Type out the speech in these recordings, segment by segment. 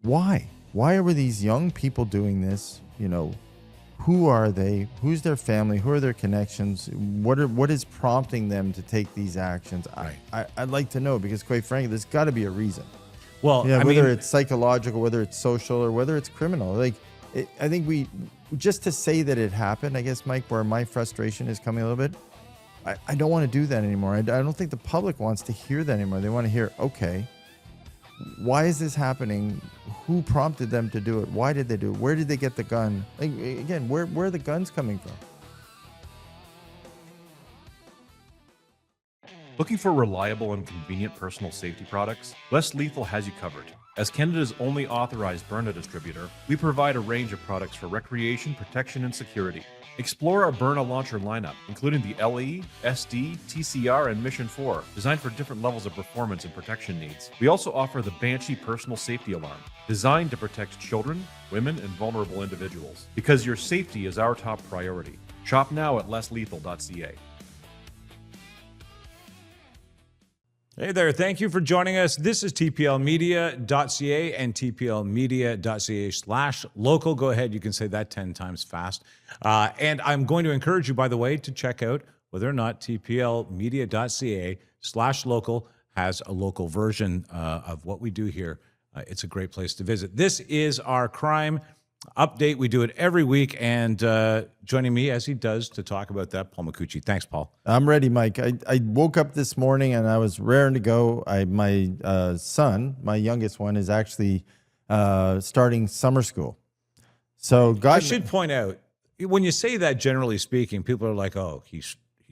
Why? Why are these young people doing this? Who are they? Who's their family? Who are their connections? What is prompting them to take these actions? Right. I'd like to know, because quite frankly, there's got to be a reason. Well, Whether it's psychological, whether it's social, or whether it's criminal. I think just to say that it happened, I guess, Mike, where my frustration is coming a little bit, I don't want to do that anymore. I don't think the public wants to hear that anymore. They want to hear, okay, why is this happening? Who prompted them to do it? Why did they do it? Where did they get the gun? Again, where are the guns coming from? Looking for reliable and convenient personal safety products? Less Lethal has you covered. As Canada's only authorized Byrna distributor, we provide a range of products for recreation, protection, and security. Explore our Byrna launcher lineup, including the LE, SD, TCR, and Mission 4, designed for different levels of performance and protection needs. We also offer the Banshee personal safety alarm, designed to protect children, women, and vulnerable individuals. Because your safety is our top priority. Shop now at lesslethal.ca. Hey there, thank you for joining us. This is tplmedia.ca and tplmedia.ca/local. Go ahead, you can say that 10 times fast. And I'm going to encourage you, by the way, to check out whether or not tplmedia.ca/local has a local version of what we do here. It's a great place to visit. This is our crime update. We do it every week, and joining me as he does to talk about that, Paul Micucci. Thanks, Paul. I'm ready, Mike. I woke up this morning and I was raring to go. My son, my youngest one, is actually starting summer school. So I should point out, when you say that, generally speaking, people are like, "Oh, he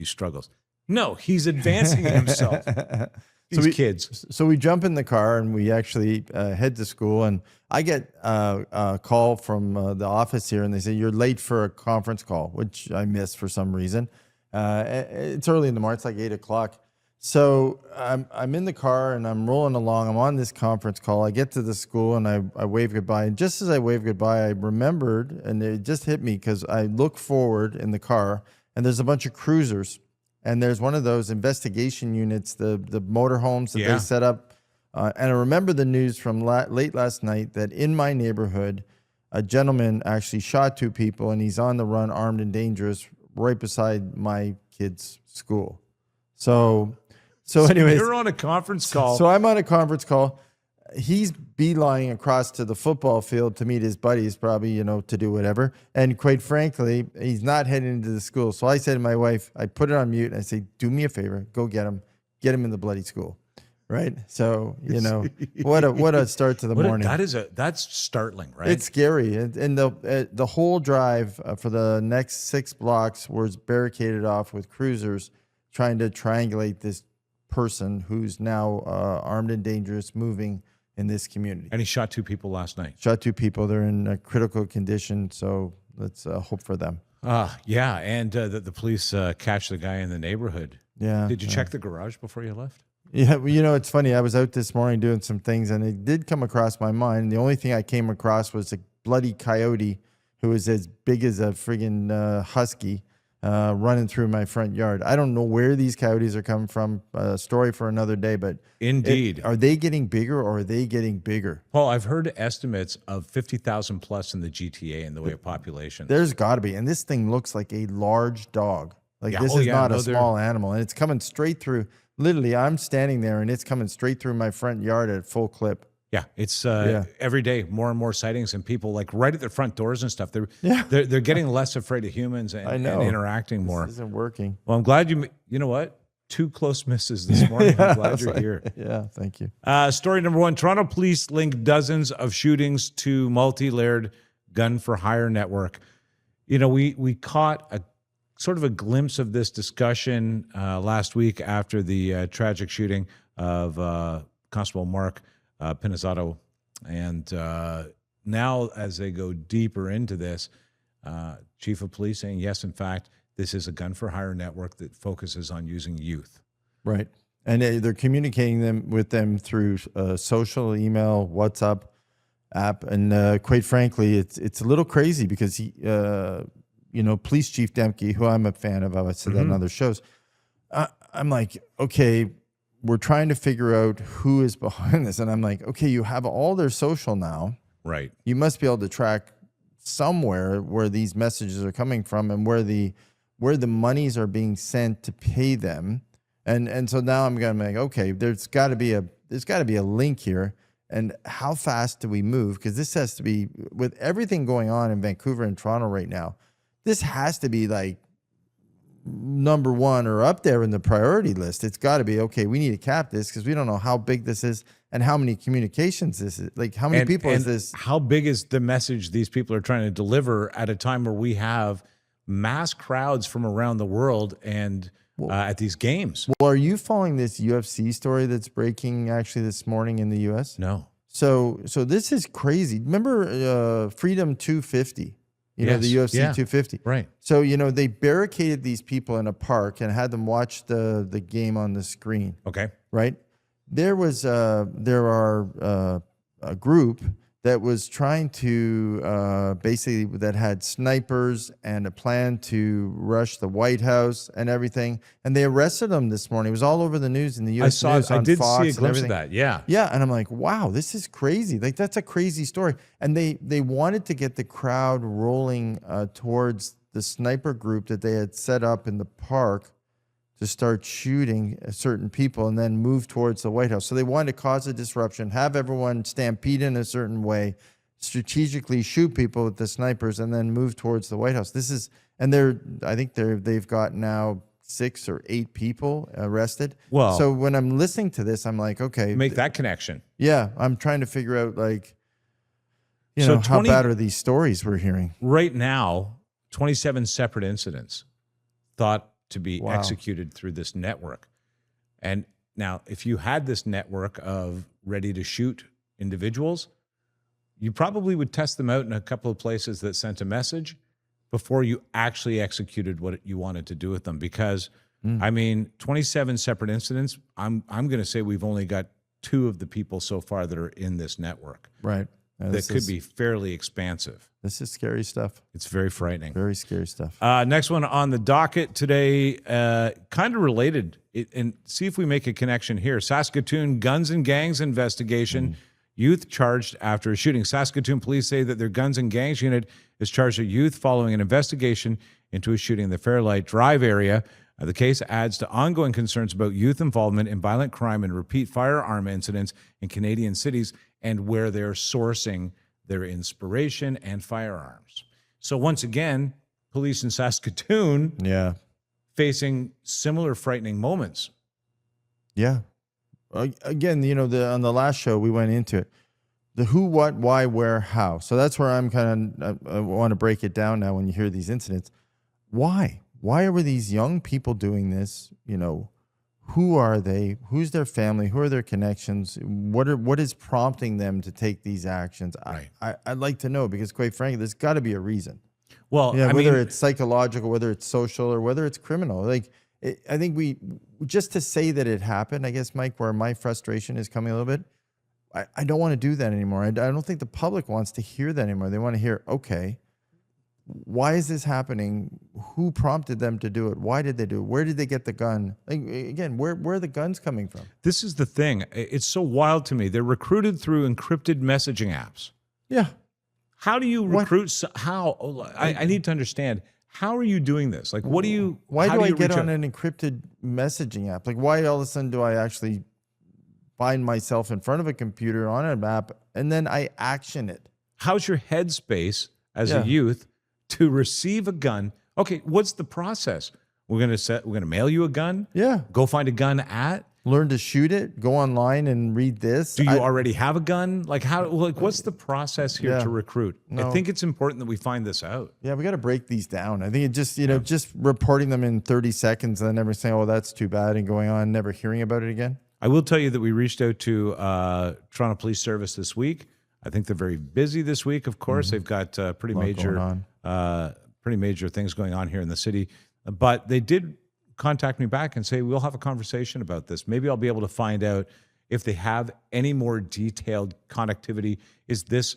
struggles." No, he's advancing himself. Kids. So we jump in the car and we actually head to school. And I get a call from the office here, and they say, "You're late for a conference call," which I missed for some reason. It's early in the morning. It's like 8 o'clock. So I'm in the car and I'm rolling along. I'm on this conference call. I get to the school and I wave goodbye. And just as I wave goodbye, I remembered, and it just hit me because I look forward in the car and there's a bunch of cruisers. And there's one of those investigation units, the motorhomes that they set up. And I remember the news from late last night that in my neighborhood, a gentleman actually shot 2 people, and he's on the run, armed and dangerous, right beside my kid's school. So anyways, you're on a conference call. So I'm on a conference call. He's beelining across to the football field to meet his buddies, probably, to do whatever. And quite frankly, he's not heading into the school. So I said to my wife, I put it on mute, and I say, "Do me a favor, go get him in the bloody school." Right? So, what a start to the morning. That's startling, right? It's scary. And the whole drive for the next 6 blocks was barricaded off with cruisers trying to triangulate this person who's now armed and dangerous, moving in this community. And he shot 2 people last night. Shot 2 people. They're in a critical condition, so let's hope for them. Yeah, and the police catch the guy in the neighborhood. Yeah. Did you check the garage before you left? Yeah, well, it's funny. I was out this morning doing some things, and it did come across my mind. The only thing I came across was a bloody coyote who was as big as a friggin' husky running through my front yard. I don't know where these coyotes are coming from. Story for another day, but indeed. Are they getting bigger, or are they getting bigger? Paul, I've heard estimates of 50,000 plus in the GTA in the way of population. There's got to be. And this thing looks like a large dog. This is not a small animal. And it's coming straight through. Literally, I'm standing there, and it's coming straight through my front yard at full clip. Yeah, it's every day more and more sightings, and people like right at their front doors and stuff. They're getting less afraid of humans and interacting more. This isn't working. Well, I'm glad you know what? 2 close misses this morning. I'm glad you're here. Yeah, thank you. Story number 1: Toronto police link dozens of shootings to multi-layered gun for hire network. We caught a sort of a glimpse of this discussion last week after the tragic shooting of Constable Mark Pinizzato. And now, as they go deeper into this, Chief of Police saying, yes, in fact, this is a gun for hire network that focuses on using youth. Right. And they're communicating with them through social, email, WhatsApp app. And quite frankly, it's a little crazy because Police Chief Demke, who I'm a fan of, I said that on other shows, I'm like, okay, we're trying to figure out who is behind this. And I'm like, okay, you have all their social now. Right. You must be able to track somewhere where these messages are coming from and where the monies are being sent to pay them. And so now I'm going to make, okay, there's got to be a link here. And how fast do we move? Because this has to be, with everything going on in Vancouver and Toronto right now, this has to be like number one or up there in the priority list. It's got to be, okay, we need to cap this because we don't know how big this is and how many communications this is. Like, how many people is this? How big is the message these people are trying to deliver at a time where we have mass crowds from around the world and at these games? Well, are you following this UFC story that's breaking actually this morning in the US? No. So this is crazy. Remember Freedom 250? You know, the UFC 250. Right. So, they barricaded these people in a park and had them watch the game on the screen. Okay. Right. There are a group that was trying to basically, that had snipers and a plan to rush the White House and everything. And they arrested them this morning. It was all over the news in the U.S. news on I did Fox see a glimpse of and everything. that. Yeah. Yeah. And I'm like, wow, this is crazy. Like, that's a crazy story. And they wanted to get the crowd rolling towards the sniper group that they had set up in the park to start shooting certain people and then move towards the White House. So they wanted to cause a disruption, have everyone stampede in a certain way, strategically shoot people with the snipers, and then move towards the White House. I think they've got now 6 or 8 people arrested. Well, so when I'm listening to this, I'm like, okay, make that connection. Yeah, I'm trying to figure out, like, So how bad are these stories we're hearing right now? 27 separate incidents thought to be executed through this network. And now, if you had this network of ready to shoot individuals, you probably would test them out in a couple of places that sent a message before you actually executed what you wanted to do with them. Because, 27 separate incidents, I'm going to say we've only got 2 of the people so far that are in this network. Right. That could be fairly expansive. This is scary stuff. It's very frightening. Very scary stuff. Next one on the docket today, kind of related, and see if we make a connection here. Saskatoon guns and gangs investigation. Youth charged after a shooting. Saskatoon police say that their guns and gangs unit is charged a youth following an investigation into a shooting in the Fairlight Drive area. The case adds to ongoing concerns about youth involvement in violent crime and repeat firearm incidents in Canadian cities and where they're sourcing their inspiration and firearms. So once again, police in Saskatoon facing similar frightening moments. Yeah. Again, on the last show, we went into it. The who, what, why, where, how. So that's where I'm I want to break it down now when you hear these incidents. Why? Why are these young people doing this? Who are they? Who's their family? Who are their connections? What is prompting them to take these actions? Right. I'd like to know, because quite frankly, there's got to be a reason. Well, whether it's psychological, whether it's social, or whether it's criminal. I think just to say that it happened, I guess, Mike, where my frustration is coming a little bit, I don't want to do that anymore. I don't think the public wants to hear that anymore. They want to hear, okay, why is this happening? Who prompted them to do it? Why did they do it? Where did they get the gun? Again, where are the guns coming from? This is the thing. It's so wild to me. They're recruited through encrypted messaging apps. Yeah. How do you recruit? I need to understand. How are you doing this? Like, what do you? Why do I get on an encrypted messaging app? Like, why all of a sudden do I actually find myself in front of a computer on an app and then I action it? How's your headspace as a youth to receive a gun? Okay, what's the process? We're gonna mail you a gun. Yeah. Go find a gun at. Learn to shoot it. Go online and read this. Do you already have a gun? Like, how? Like, what's the process here to recruit? No. I think it's important that we find this out. Yeah, we got to break these down. I think it just just reporting them in 30 seconds and then never saying, "Oh, that's too bad," and going on, never hearing about it again. I will tell you that we reached out to Toronto Police Service this week. I think they're very busy this week. Of course, they've got pretty major things going on here in the city. But they did contact me back and say, we'll have a conversation about this. Maybe I'll be able to find out if they have any more detailed connectivity. Is this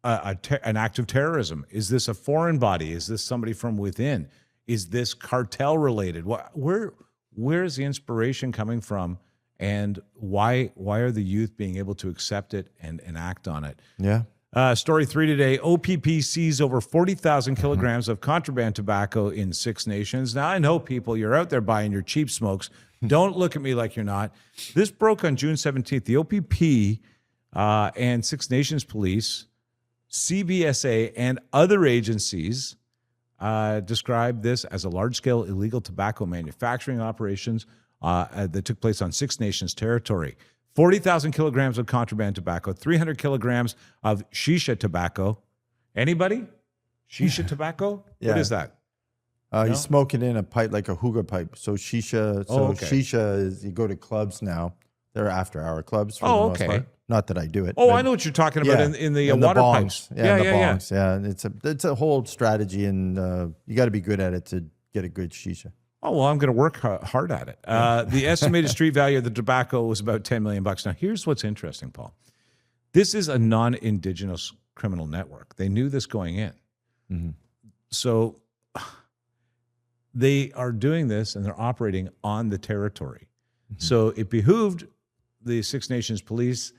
an act of terrorism? Is this a foreign body? Is this somebody from within? Is this cartel related? Where is the inspiration coming from? And why are the youth being able to accept it and act on it? Yeah. Story 3 today, OPP sees over 40,000 kilograms of contraband tobacco in 6 nations. Now, I know people, you're out there buying your cheap smokes. Don't look at me like you're not. This broke on June 17th. The OPP and 6 Nations Police, CBSA, and other agencies described this as a large-scale illegal tobacco manufacturing operations that took place on 6 Nations territory. 40,000 kilograms of contraband tobacco, 300 kilograms of shisha tobacco. Anybody? Shisha tobacco? Yeah. What is that? You smoke it in a pipe, like a hookah pipe. So shisha. Shisha is, you go to clubs now. They're after-hour clubs for the most part. Not that I do it. Oh, I know what you're talking about in the water bongs. pipes. Yeah, the bongs. Yeah, it's a whole strategy, and you got to be good at it to get a good shisha. Oh, well, I'm going to work hard at it. The estimated street value of the tobacco was about $10 million. Now, here's what's interesting, Paul. This is a non-Indigenous criminal network. They knew this going in. Mm-hmm. So they are doing this, and they're operating on the territory. Mm-hmm. So it behooved the 6 Nations Police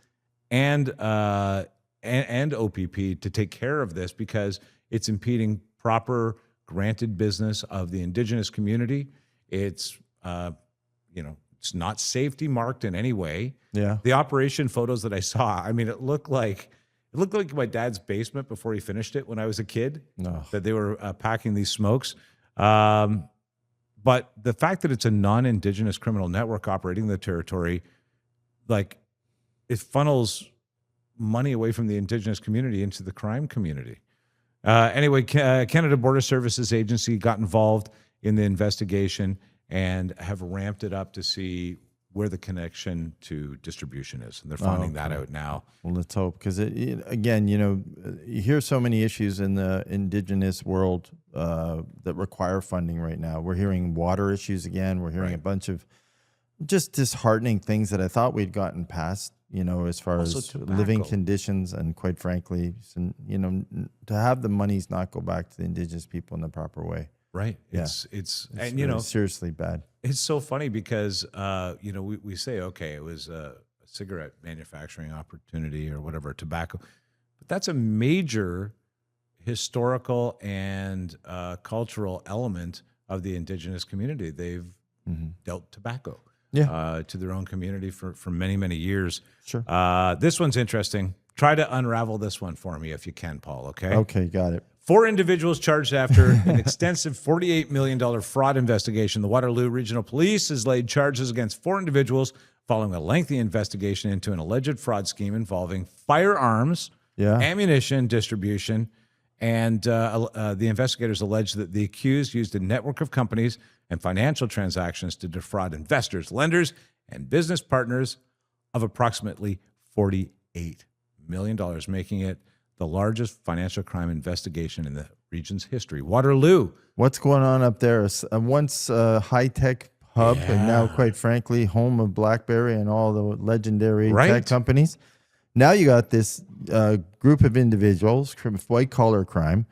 and OPP to take care of this, because it's impeding proper granted business of the Indigenous community. It's it's not safety marked in any way. Yeah. The operation photos that I saw, I mean, it looked like my dad's basement before he finished it when I was a kid. No. That they were packing these smokes. But the fact that it's a non-Indigenous criminal network operating the territory, like, it funnels money away from the Indigenous community into the crime community. Anyway, Canada Border Services Agency got involved in the investigation and have ramped it up to see where the connection to distribution is. And they're finding that out now. Well, let's hope, because again, you hear so many issues in the Indigenous world that require funding right now. We're hearing water issues again. We're hearing a bunch of just disheartening things that I thought we'd gotten past, as far Also as tobacco. living conditions, and quite frankly, to have the monies not go back to the Indigenous people in the proper way. Right. Yeah. It's And really seriously bad. it's so funny because, we say, okay, it was a cigarette manufacturing opportunity or whatever, tobacco, but that's a major historical and cultural element of the Indigenous community. They've dealt tobacco to their own community for many, many years. Sure. This one's interesting. Try to unravel this one for me if you can, Paul, okay? Okay, got it. 4 individuals charged after an extensive $48 million fraud investigation. The Waterloo Regional Police has laid charges against 4 individuals following a lengthy investigation into an alleged fraud scheme involving firearms, ammunition distribution, and the investigators allege that the accused used a network of companies and financial transactions to defraud investors, lenders, and business partners of approximately $48 million, making it the largest financial crime investigation in the region's history. Waterloo. What's going on up there? Once a high-tech hub, and now, quite frankly, home of BlackBerry and all the legendary tech companies. Now you got this group of individuals, white-collar crime,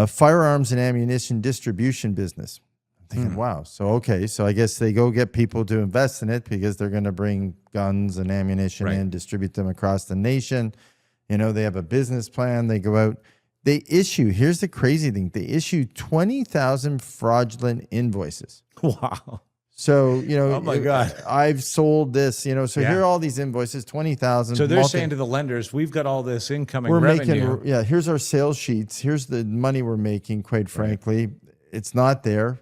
firearms and ammunition distribution business. I'm thinking, wow. So I guess they go get people to invest in it because they're going to bring guns and ammunition and distribute them across the nation. They have a business plan. They go out. They issue, here's the crazy thing, they issue 20,000 fraudulent invoices. Wow. So, oh my God, I've sold this, so here are all these invoices, 20,000. So they're saying to the lenders, we've got all this incoming revenue. Here's our sales sheets. Here's the money we're making, quite frankly. It's not there.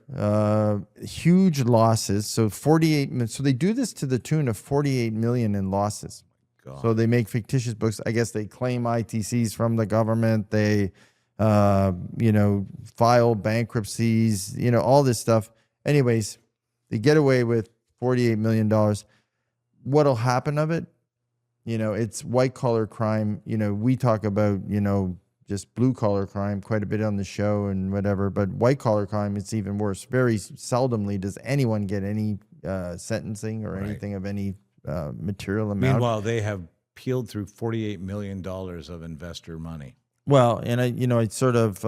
Huge losses. So so they do this to the tune of 48 million in losses. So they make fictitious books. I guess they claim ITCs from the government. They, file bankruptcies, all this stuff. Anyways, they get away with $48 million. What'll happen of it? It's white collar crime. We talk about, just blue collar crime quite a bit on the show and whatever, but white collar crime, it's even worse. Very seldomly does anyone get any sentencing or anything of any material amount. Meanwhile, they have peeled through $48 million of investor money. Well, and I sort of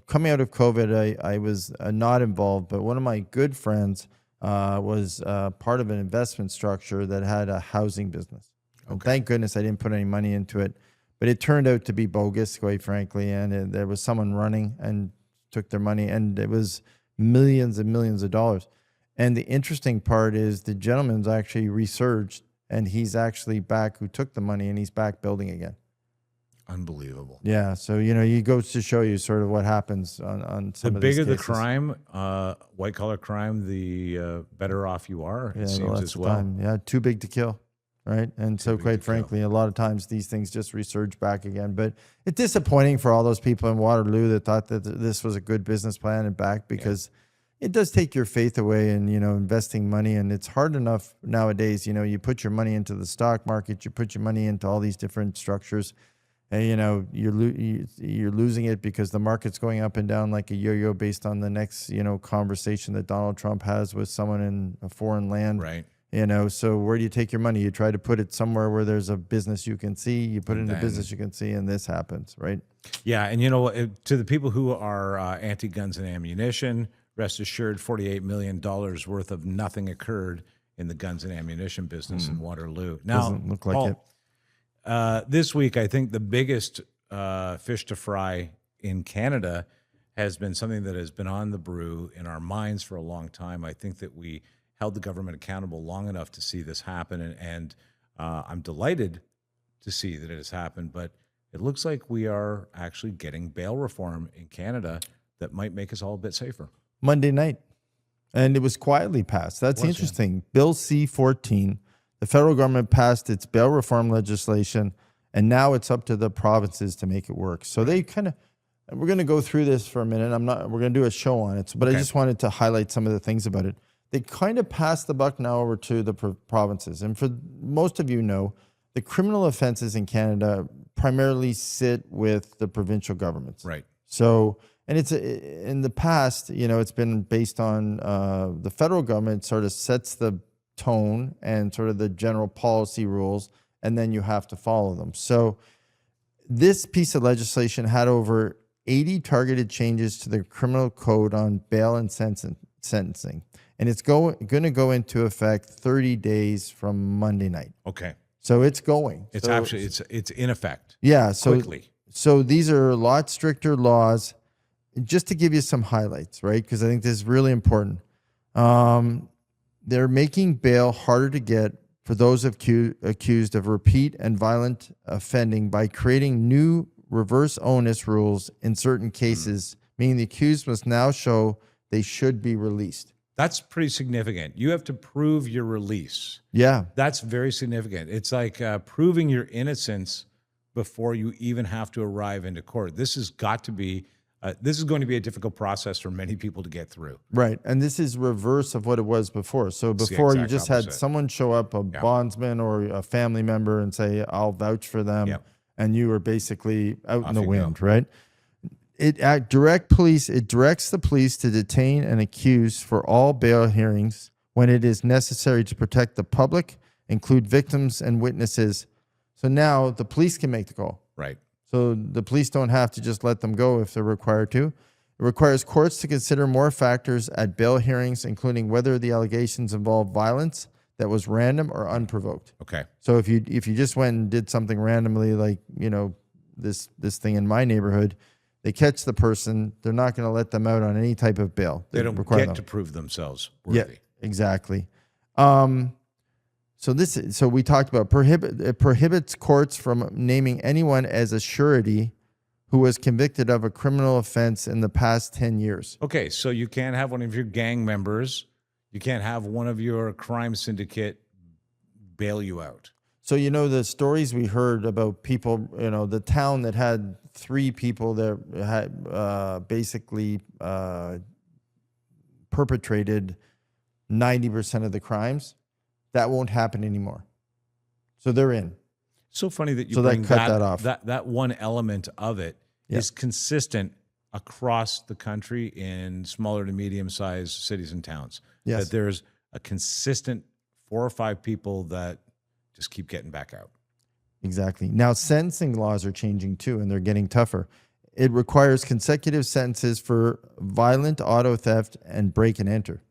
coming out of COVID, I was not involved, but one of my good friends was part of an investment structure that had a housing business. And thank goodness I didn't put any money into it. but it turned out to be bogus, quite frankly. And there was someone running and took their money, and it was millions and millions of dollars. And the interesting part is the gentleman's actually resurged, and he's actually back, who took the money, and he's back building again. Unbelievable. Yeah. So, you goes to show you sort of what happens on some The of these bigger the cases. crime, white collar crime, the better off you are, it Yeah, seems that's as the well. time. Yeah, too big to kill, right? And so, big to quite kill. frankly, a lot of times these things just resurge back again. But it's disappointing for all those people in Waterloo that thought that this was a good business plan and back, because it does take your faith away in, investing money. And it's hard enough nowadays. You put your money into the stock market, you put your money into all these different structures, and you're losing it because the market's going up and down like a yo-yo based on the next conversation that Donald Trump has with someone in a foreign land. Right. So where do you take your money? You try to put it somewhere where there's a business you can see. You put it in a business you can see, and this happens, right? Yeah, and to the people who are anti-guns and ammunition, rest assured, $48 million worth of nothing occurred in the guns and ammunition business in Waterloo. Now, Doesn't look like Paul, it. This week, I think the biggest fish to fry in Canada has been something that has been on the brew in our minds for a long time. I think that we held the government accountable long enough to see this happen, and I'm delighted to see that it has happened. But it looks like we are actually getting bail reform in Canada that might make us all a bit safer. Monday night, and it was quietly passed. That's interesting. Bill C-14, the federal government passed its bail reform legislation, and now it's up to the provinces to make it work. So they we're going to go through this for a minute. We're going to do a show on it, but I just wanted to highlight some of the things about it. They kind of passed the buck now over to the provinces. And for most of the criminal offenses in Canada primarily sit with the provincial governments. Right. So, and it's in the past, it's been based on the federal government sort of sets the tone and sort of the general policy rules, and then you have to follow them. So this piece of legislation had over 80 targeted changes to the criminal code on bail and sentencing. And it's going to go into effect 30 days from Monday night. Okay. So it's going. It's actually it's in effect. Yeah. So Quickly. So these are a lot stricter laws. Just to give you some highlights, right? Because I think this is really important. They're making bail harder to get for those accused of repeat and violent offending by creating new reverse onus rules in certain cases, meaning the accused must now show they should be released. That's pretty significant. You have to prove your release. Yeah. That's very significant. It's like proving your innocence before you even have to arrive into court. This has got to be, this is going to be a difficult process for many people to get through. Right. And this is reverse of what it was before. So before you just had someone show up, a bondsman or a family member, and say, I'll vouch for them. Yep. And you were basically out in the you wind, go. right? It directs the police to detain an accused for all bail hearings when it is necessary to protect the public, include victims and witnesses. So now the police can make the call. Right. So the police don't have to just let them go if they're required to. It requires courts to consider more factors at bail hearings, including whether the allegations involve violence that was random or unprovoked. Okay. So if you just went and did something randomly, like this thing in my neighborhood, they catch the person, they're not going to let them out on any type of bail. They don't get to prove themselves worthy. Yeah, exactly. So we talked about it prohibits courts from naming anyone as a surety who was convicted of a criminal offense in the past 10 years. Okay, so you can't have one of your gang members, you can't have one of your crime syndicate bail you out. So, the stories we heard about people, the town that had 3 people that had basically perpetrated 90% of the crimes, that won't happen anymore. So they're in. So funny that you So bring that cut that off. That one element of it is consistent across the country in smaller to medium-sized cities and towns. Yes. That there's a consistent 4 or 5 people that just keep getting back out. Exactly. Now, sentencing laws are changing too, and they're getting tougher. It requires consecutive sentences for violent auto theft and break and enter.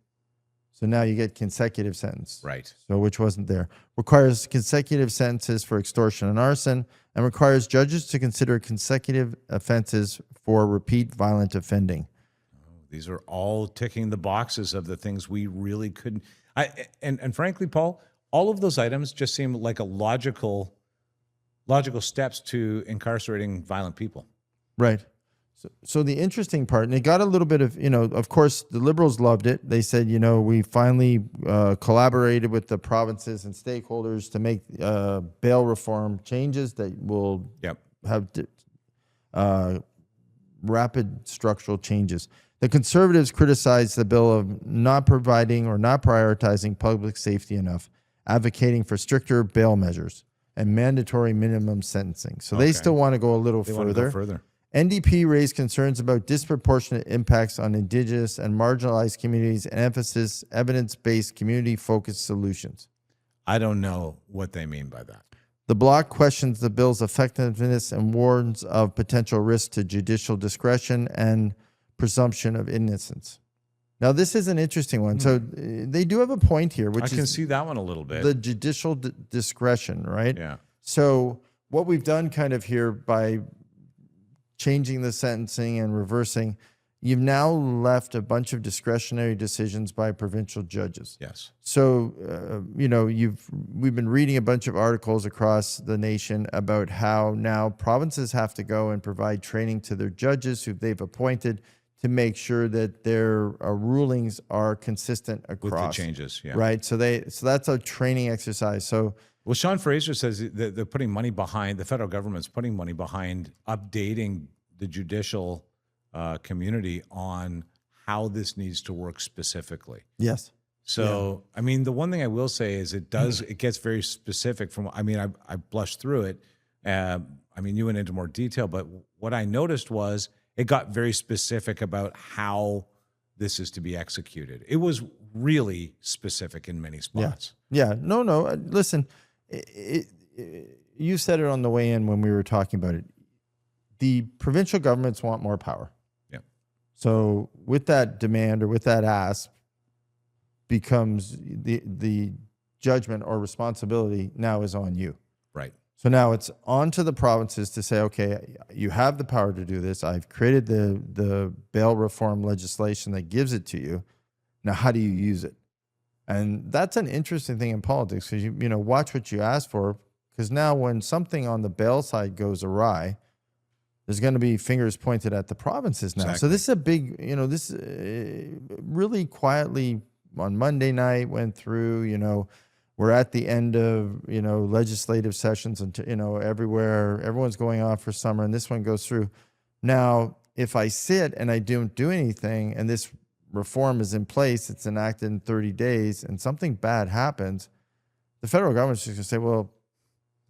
So now you get consecutive sentence. Right. So which wasn't there. Requires consecutive sentences for extortion and arson, and requires judges to consider consecutive offenses for repeat violent offending. These are all ticking the boxes of the things we really couldn't. And frankly, Paul, all of those items just seem like a logical steps to incarcerating violent people. Right. So the interesting part, and it got a little bit of, of course, the Liberals loved it. They said, we finally collaborated with the provinces and stakeholders to make bail reform changes that will have rapid structural changes. The Conservatives criticized the bill of not providing or not prioritizing public safety enough, advocating for stricter bail measures and mandatory minimum sentencing. So they still want to go a little further. NDP raised concerns about disproportionate impacts on Indigenous and marginalized communities and emphasis evidence-based community-focused solutions. I don't know what they mean by that. The Bloc questions the bill's effectiveness and warns of potential risk to judicial discretion and presumption of innocence. Now, this is an interesting one. So they do have a point here, which I can see that one a little bit. The judicial discretion, right? Yeah. So what we've done kind of here by changing the sentencing and reversing, you've now left a bunch of discretionary decisions by provincial judges. Yes. So, we've been reading a bunch of articles across the nation about how now provinces have to go and provide training to their judges who they've appointed to make sure that their rulings are consistent across. With the changes, yeah. Right. So that's a training exercise. So, well, Sean Fraser says that they're putting money behind, the federal government's putting money behind updating the judicial community on how this needs to work specifically. Yes. So, I mean, the one thing I will say is it gets very specific from, I blushed through it. You went into more detail, but what I noticed was it got very specific about how this is to be executed. It was really specific in many spots. Yeah. No. Listen, you said it on the way in when we were talking about it. The provincial governments want more power. Yeah. So with that demand or with that ask becomes the judgment or responsibility now is on you. Right. So now it's on to the provinces to say, okay, you have the power to do this. I've created the bail reform legislation that gives it to you. Now, how do you use it? And that's an interesting thing in politics because you watch what you ask for, because now when something on the bail side goes awry, there's going to be fingers pointed at the provinces now. Exactly. So this is a big, this really quietly on Monday night went through, we're at the end of, legislative sessions and, everywhere, everyone's going off for summer and this one goes through. Now, if I sit and I don't do anything and this reform is in place, it's enacted in 30 days and something bad happens, the federal government's just going to say, well,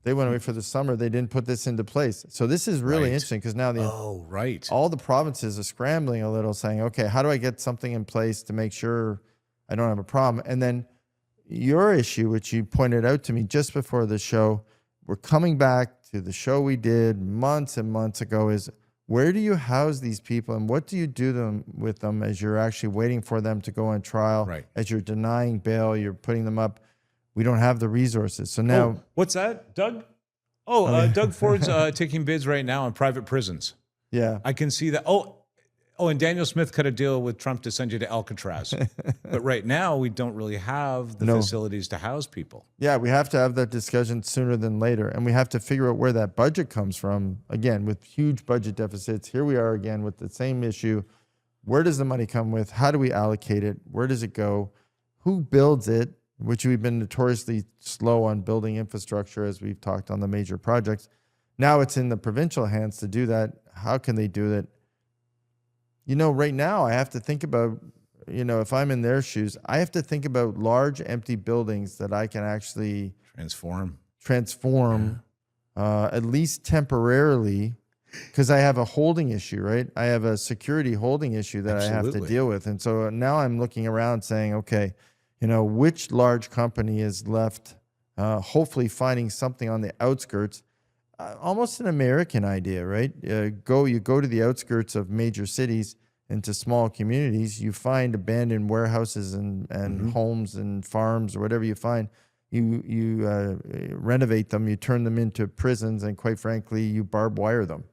they went away for the summer. They didn't put this into place. So this is really interesting because now all the provinces are scrambling a little saying, okay, how do I get something in place to make sure I don't have a problem? And then your issue, which you pointed out to me just before the show, we're coming back to the show we did months and months ago, is where do you house these people and what do you do with them as you're actually waiting for them to go on trial, right, as you're denying bail, you're putting them up. We don't have the resources. So now... what's that, Doug? Doug Ford's taking bids right now on private prisons. Yeah. I can see that. And Daniel Smith cut a deal with Trump to send you to Alcatraz. But right now, we don't really have the facilities to house people. Yeah, we have to have that discussion sooner than later. And we have to figure out where that budget comes from. Again, with huge budget deficits, here we are again with the same issue. Where does the money come with? How do we allocate it? Where does it go? Who builds it? Which we've been notoriously slow on building infrastructure, as we've talked on the major projects. Now it's in the provincial hands to do that. How can they do that? Right now I have to think about, if I'm in their shoes, I have to think about large empty buildings that I can actually transform at least temporarily, because I have a holding issue, right? I have a security holding issue that I have to deal with. And so now I'm looking around saying, okay, which large company is left, hopefully finding something on the outskirts, almost an American idea, right? You go to the outskirts of major cities into small communities, you find abandoned warehouses and homes and farms or whatever you find. You renovate them, you turn them into prisons, and quite frankly, you barbed wire them.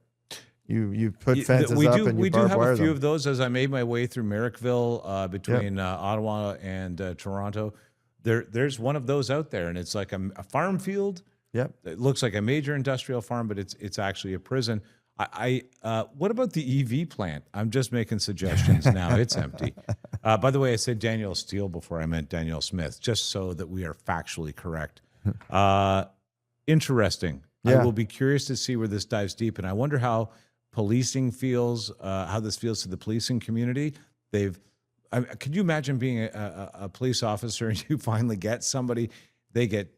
You put fences up and you we do barbed have wire a few them. of those. As I made my way through Merrickville, between Ottawa and Toronto, there's one of those out there, and it's like a farm field. Yep. It looks like a major industrial farm, but it's actually a prison. What about the EV plant? I'm just making suggestions now. It's empty. By the way, I said Daniel Steele before I meant Daniel Smith, just so that we are factually correct. Interesting. Yeah. I will be curious to see where this dives deep, and I wonder how policing feels, how this feels to the policing community. Could you imagine being a police officer and you finally get somebody, they get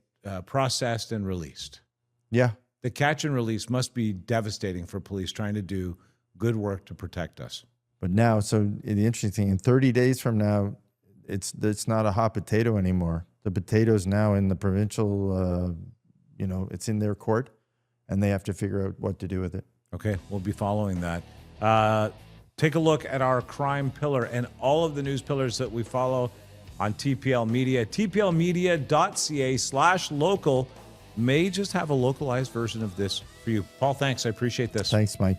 processed and released? Yeah. The catch and release must be devastating for police trying to do good work to protect us. But now, so the interesting thing, in 30 days from now, it's not a hot potato anymore. The potato's now in the provincial, it's in their court, and they have to figure out what to do with it. Okay, we'll be following that. Take a look at our crime pillar and all of the news pillars that we follow on TPL Media. tplmedia.ca/local may just have a localized version of this for you. Paul, thanks. I appreciate this. Thanks, Mike.